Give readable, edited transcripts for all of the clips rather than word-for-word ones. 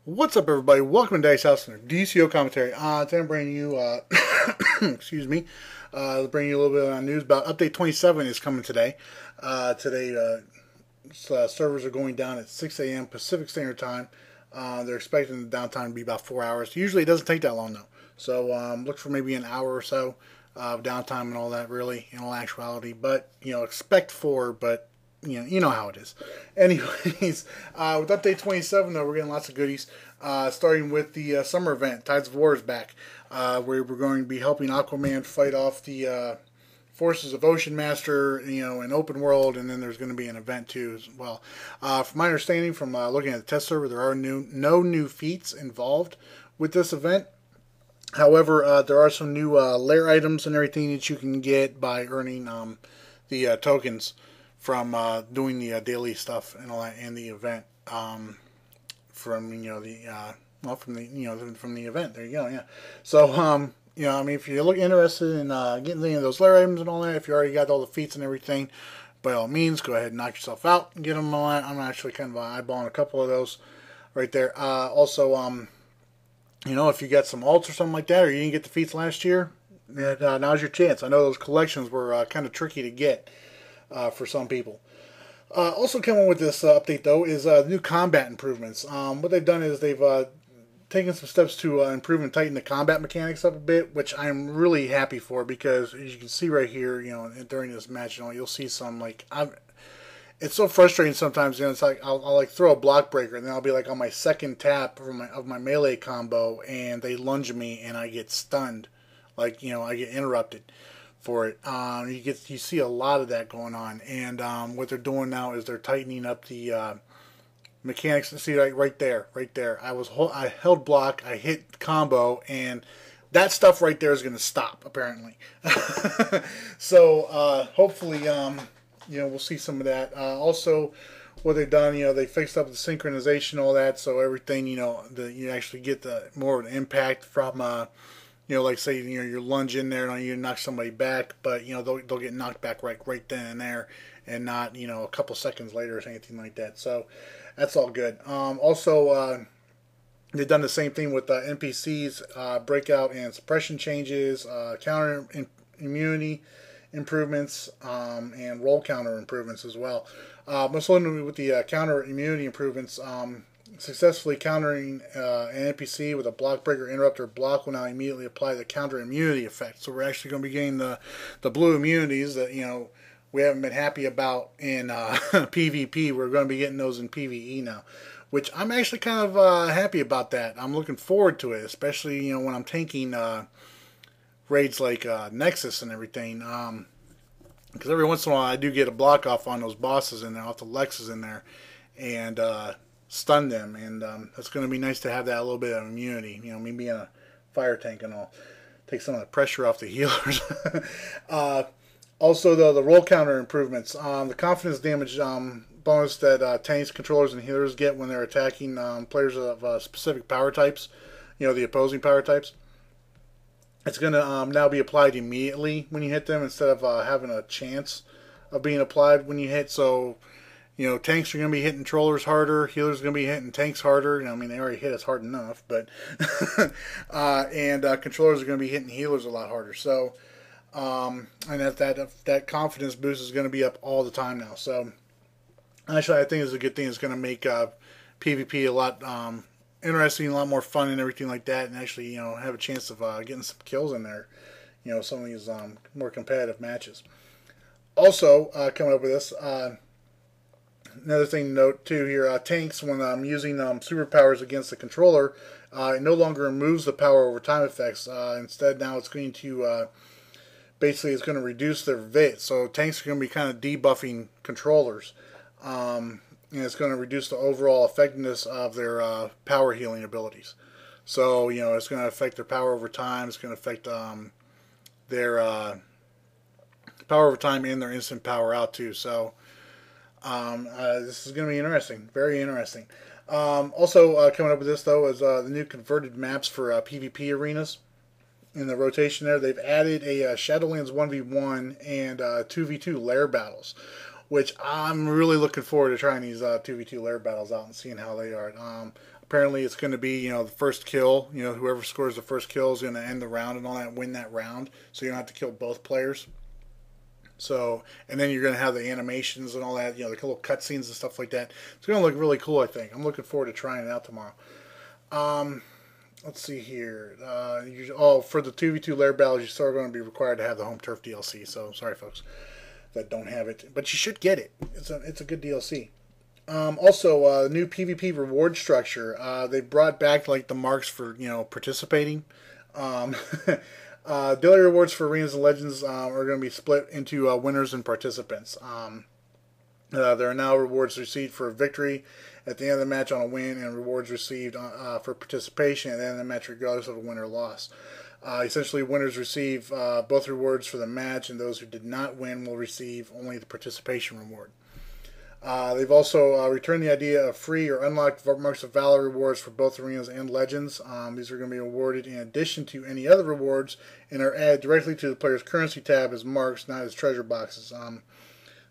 What's up, everybody? Welcome to Dice House and DCUO commentary. Today I'm bringing you, excuse me, bringing you a little bit of news about Update 27 is coming today. Servers are going down at 6 a.m. Pacific Standard Time. They're expecting the downtime to be about 4 hours. Usually it doesn't take that long, though. So look for maybe an hour or so of downtime and all that, really, in all actuality. But, expect 4, but you know how it is. Anyways, with Update 27, though, we're getting lots of goodies. Starting with the summer event, Tides of War is back, where we're going to be helping Aquaman fight off the forces of Ocean Master, in open world, and then there's going to be an event too as well. From my understanding, from looking at the test server, there are no new feats involved with this event. However, there are some new lair items and everything that you can get by earning the tokens from doing the daily stuff and all that in the event. From from the event. There you go. Yeah. So if you look interested in getting any of those lair items and all that, if you already got all the feats and everything, by all means, go ahead and knock yourself out and get them and all that. I'm actually kind of eyeballing a couple of those right there. If you got some alts or something like that, or you didn't get the feats last year, now's your chance. I know those collections were kind of tricky to get for some people. Also coming with this update, though, is new combat improvements. What they've done is they've taken some steps to improve and tighten the combat mechanics up a bit, which I'm really happy for, because as you can see right here, during this match, you'll see some, it's so frustrating sometimes. It's like I'll throw a block breaker, and then I'll be on my second tap of my melee combo, and they lunge me, and I get stunned, I get interrupted for it. You see a lot of that going on, and what they're doing now is they're tightening up the mechanics. See, right there. I held block, I hit combo, and that stuff right there is going to stop apparently. So hopefully, we'll see some of that. Also, what they've done, they fixed up the synchronization, all that, so everything, you actually get the more of an impact from. Say you're lunge in there and you knock somebody back, but they'll get knocked back right then and there, and not a couple seconds later or anything like that. So that's all good. Also, they've done the same thing with NPCs, breakout and suppression changes, counter immunity improvements, and roll counter improvements as well. Most notably with the counter immunity improvements. Successfully countering an NPC with a block breaker interrupter block will now immediately apply the counter immunity effect. So we're actually going to be getting the blue immunities that we haven't been happy about in PvP. We're going to be getting those in PvE now, which I'm actually kind of happy about that. I'm looking forward to it, especially when I'm tanking raids like Nexus and everything. Because every once in a while I do get a block off on those bosses in there, off the Lexes in there, and stun them, and it's going to be nice to have that little bit of immunity. Me being a fire tank and all, take some of the pressure off the healers. Also, the roll counter improvements, the confidence damage bonus that tanks, controllers, and healers get when they're attacking players of specific power types, the opposing power types. It's going to now be applied immediately when you hit them, instead of having a chance of being applied when you hit. So tanks are going to be hitting trollers harder. Healers are going to be hitting tanks harder. They already hit us hard enough, but and controllers are going to be hitting healers a lot harder. So, and that confidence boost is going to be up all the time now. So, actually, I think it's a good thing. It's going to make PvP a lot interesting, a lot more fun, and everything like that. And actually, have a chance of getting some kills in there. Some of these more competitive matches. Also, coming up with this. Another thing to note too here, tanks, when using superpowers against the controller, it no longer removes the power over time effects. Instead, now it's going to basically it's going to reduce their VIT. So tanks are going to be kind of debuffing controllers, and it's going to reduce the overall effectiveness of their power healing abilities. So it's going to affect their power over time. It's going to affect their power over time and their instant power out too. So. This is going to be interesting, very interesting. Also, coming up with this, though, is the new converted maps for PvP arenas. In the rotation there, they've added a Shadowlands 1v1 and 2v2 lair battles, which I'm really looking forward to trying these 2v2 lair battles out and seeing how they are. Apparently, it's going to be, the first kill. Whoever scores the first kill is going to end the round and all that, win that round. So you don't have to kill both players. So, and then you're going to have the animations and all that, the little cutscenes and stuff like that. It's going to look really cool, I think. I'm looking forward to trying it out tomorrow. Let's see here. For the 2v2 lair battles, you're still going to be required to have the home turf DLC. So, sorry, folks, that don't have it. But you should get it. It's a good DLC. Also, new PvP reward structure. They brought back like the marks for participating. Daily rewards for arenas and legends are going to be split into winners and participants. There are now rewards received for victory at the end of the match on a win, and rewards received for participation at the end of the match regardless of a win or loss. Essentially, winners receive both rewards for the match, and those who did not win will receive only the participation reward. They've also returned the idea of free or unlocked Marks of Valor rewards for both arenas and legends. These are going to be awarded in addition to any other rewards and are added directly to the player's currency tab as marks, not as treasure boxes.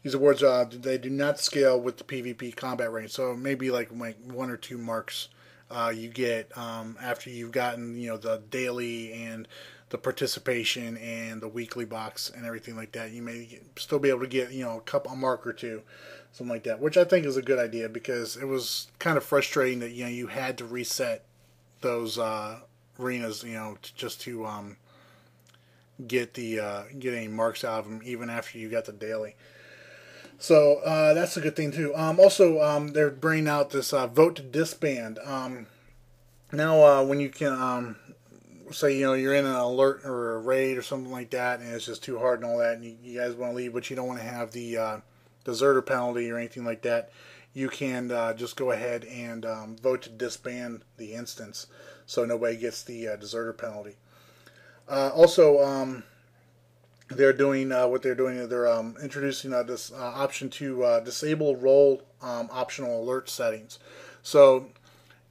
These awards they do not scale with the PvP combat range, so maybe like 1 or 2 marks you get after you've gotten the daily and the participation and the weekly box and everything like that. You may still be able to get a mark or 2. Something like that, which I think is a good idea because it was kind of frustrating that you had to reset those arenas just to get any marks out of them even after you got the daily. So that's a good thing too. Also, they're bringing out this vote to disband. Now, when you can say you're in an alert or a raid or something like that, and it's just too hard and all that, and you guys want to leave, but you don't want to have the deserter penalty or anything like that, you can just go ahead and vote to disband the instance so nobody gets the deserter penalty. Also, they're doing they're introducing this option to disable role optional alert settings. So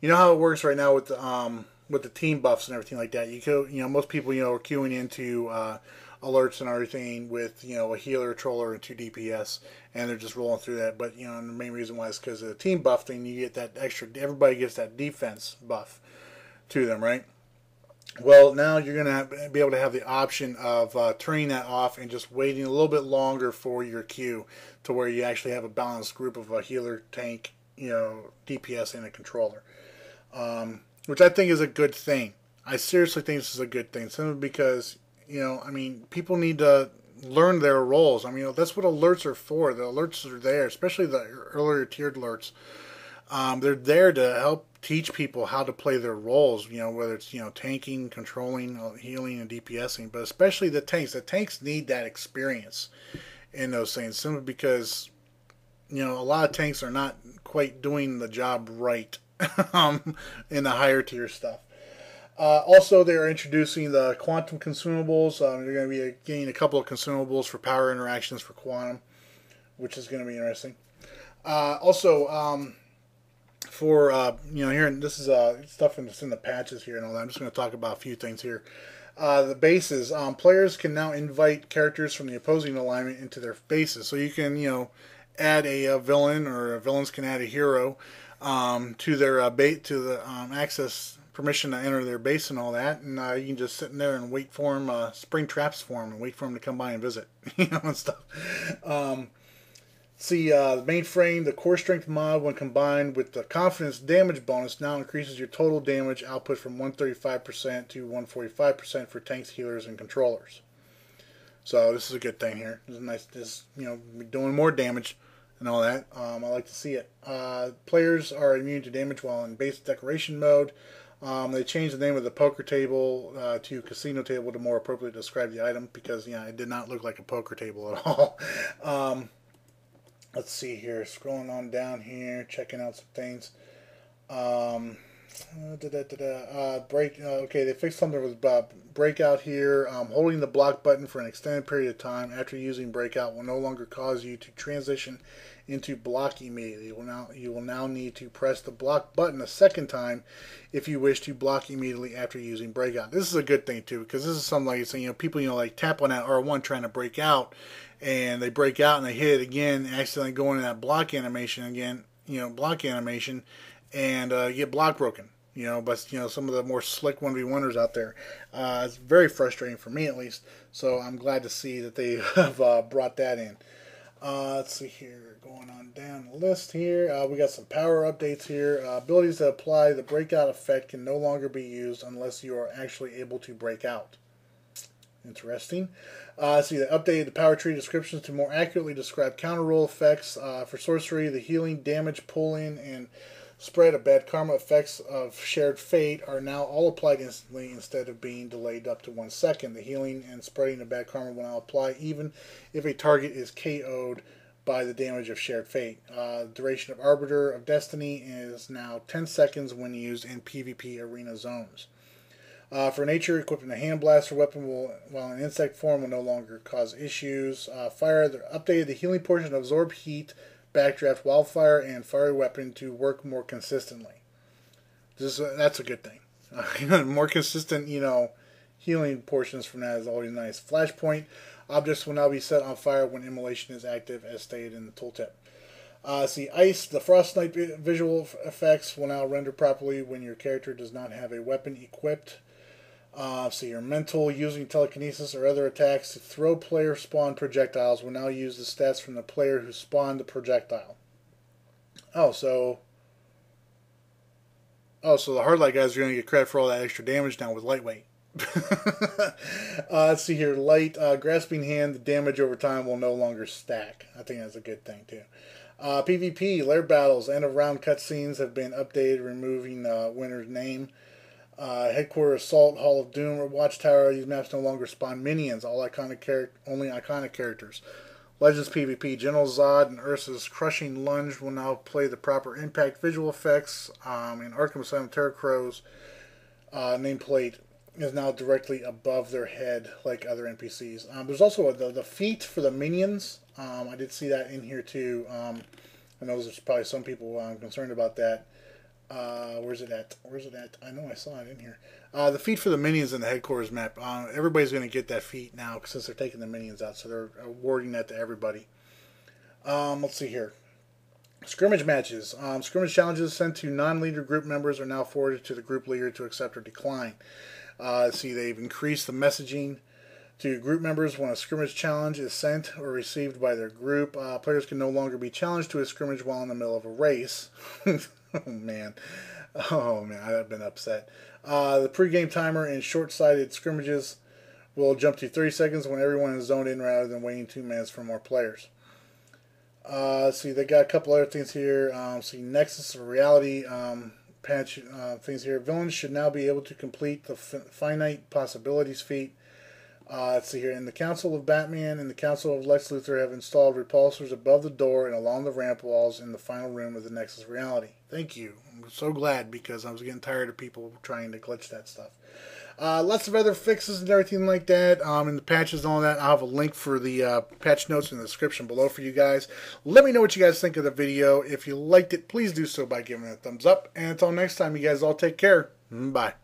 you know how it works right now with the team buffs and everything like that. Most people are queuing into alerts and everything with a healer, a troller, and 2 DPS, and they're just rolling through that. But the main reason why is because of the team buff thing. You get that extra. Everybody gets that defense buff to them, right? Well, now you're gonna be able to have the option of turning that off and just waiting a little bit longer for your queue to where you actually have a balanced group of a healer, tank, DPS, and a controller, which I think is a good thing. I seriously think this is a good thing, simply because people need to learn their roles. That's what alerts are for. The alerts are there, especially the earlier tiered alerts. They're there to help teach people how to play their roles, whether it's, tanking, controlling, healing, and DPSing, but especially the tanks. The tanks need that experience in those things, simply because, a lot of tanks are not quite doing the job right in the higher tier stuff. Also, they're introducing the quantum consumables. They're going to be getting a couple of consumables for power interactions for quantum, which is going to be interesting. Also, for here, this is stuff that's in the patches here and all that. I'm just going to talk about a few things here. The bases. Players can now invite characters from the opposing alignment into their bases. So you can, add a villain, or villains can add a hero to their access permission to enter their base and all that, and you can just sit in there and wait for them, spring traps for them, and wait for them to come by and visit, and stuff. The mainframe, the core strength mod, when combined with the confidence damage bonus, now increases your total damage output from 135% to 145% for tanks, healers, and controllers. So this is a good thing here. This is nice. This doing more damage and all that. I like to see it. Players are immune to damage while in base decoration mode. They changed the name of the poker table to casino table to more appropriately describe the item, because it did not look like a poker table at all. Let's see here. Scrolling on down here, checking out some things. Okay, they fixed something with breakout here. Holding the block button for an extended period of time after using breakout will no longer cause you to transition into block immediately. You will now need to press the block button a second time if you wish to block immediately after using breakout. This is a good thing too, because this is something like people like tap on that R1 trying to break out, and they break out and they hit it again, accidentally go into that block animation again, block animation, and you get block broken. But some of the more slick 1v1ers out there. It's very frustrating for me, at least. So I'm glad to see that they have brought that in. Let's see here, going on down the list here. We got some power updates here. Abilities that apply the breakout effect can no longer be used unless you are actually able to break out. Interesting. See, they updated the power tree descriptions to more accurately describe counter roll effects. For sorcery, the healing, damage, pulling, and spread of bad karma effects of shared fate are now all applied instantly instead of being delayed up to 1 second. The healing and spreading of bad karma will now apply even if a target is KO'd by the damage of shared fate. Duration of Arbiter of Destiny is now 10 seconds when used in PvP arena zones. For nature, equipping a hand blaster weapon while in insect form will no longer cause issues. Fire, they updated the healing portion of Absorb Heat, Backdraft, Wildfire, and Fiery Weapon to work more consistently. That's a good thing. More consistent, healing portions from that is always nice. Flashpoint, objects will now be set on fire when immolation is active, as stated in the tooltip. See, Ice, the Frost Knight visual effects will now render properly when your character does not have a weapon equipped. So your mental, using telekinesis or other attacks to throw player spawn projectiles will now use the stats from the player who spawned the projectile. So the hard light guys are going to get credit for all that extra damage now with lightweight. Let's see here, light, grasping hand, the damage over time will no longer stack. I think that's a good thing too. PvP, lair battles, end of round cutscenes have been updated, removing winner's name. Headquarters Assault, Hall of Doom, or Watchtower. These maps no longer spawn minions. Only iconic characters. Legends PvP. General Zod and Ursa's Crushing Lunge will now play the proper impact visual effects. In Arkham Asylum, Terror Crow's nameplate is now directly above their head, like other NPCs. There's also the feet for the minions. I did see that in here too. I know there's probably some people concerned about that. Where's it at? I know I saw it in here. The feat for the minions in the headquarters map. Everybody's going to get that feat now since they're taking the minions out, so they're awarding that to everybody. Let's see here. Scrimmage matches. Scrimmage challenges sent to non-leader group members are now forwarded to the group leader to accept or decline. See, they've increased the messaging to group members when a scrimmage challenge is sent or received by their group. Players can no longer be challenged to a scrimmage while in the middle of a race. Oh man, I've been upset. The pregame timer in short-sighted scrimmages will jump to 30 seconds when everyone is zoned in rather than waiting 2 minutes for more players. See, they got a couple other things here. See, Nexus of Reality patch things here. Villains should now be able to complete the finite possibilities feat. Let's see here. In the Council of Batman and the Council of Lex Luthor have installed repulsors above the door and along the ramp walls in the final room of the Nexus of Reality. Thank you. I'm so glad because I was getting tired of people trying to glitch that stuff. Lots of other fixes and everything like that. And the patches and all that. I'll have a link for the patch notes in the description below for you guys. Let me know what you guys think of the video. If you liked it, please do so by giving it a thumbs up. And until next time, you guys all take care. Bye.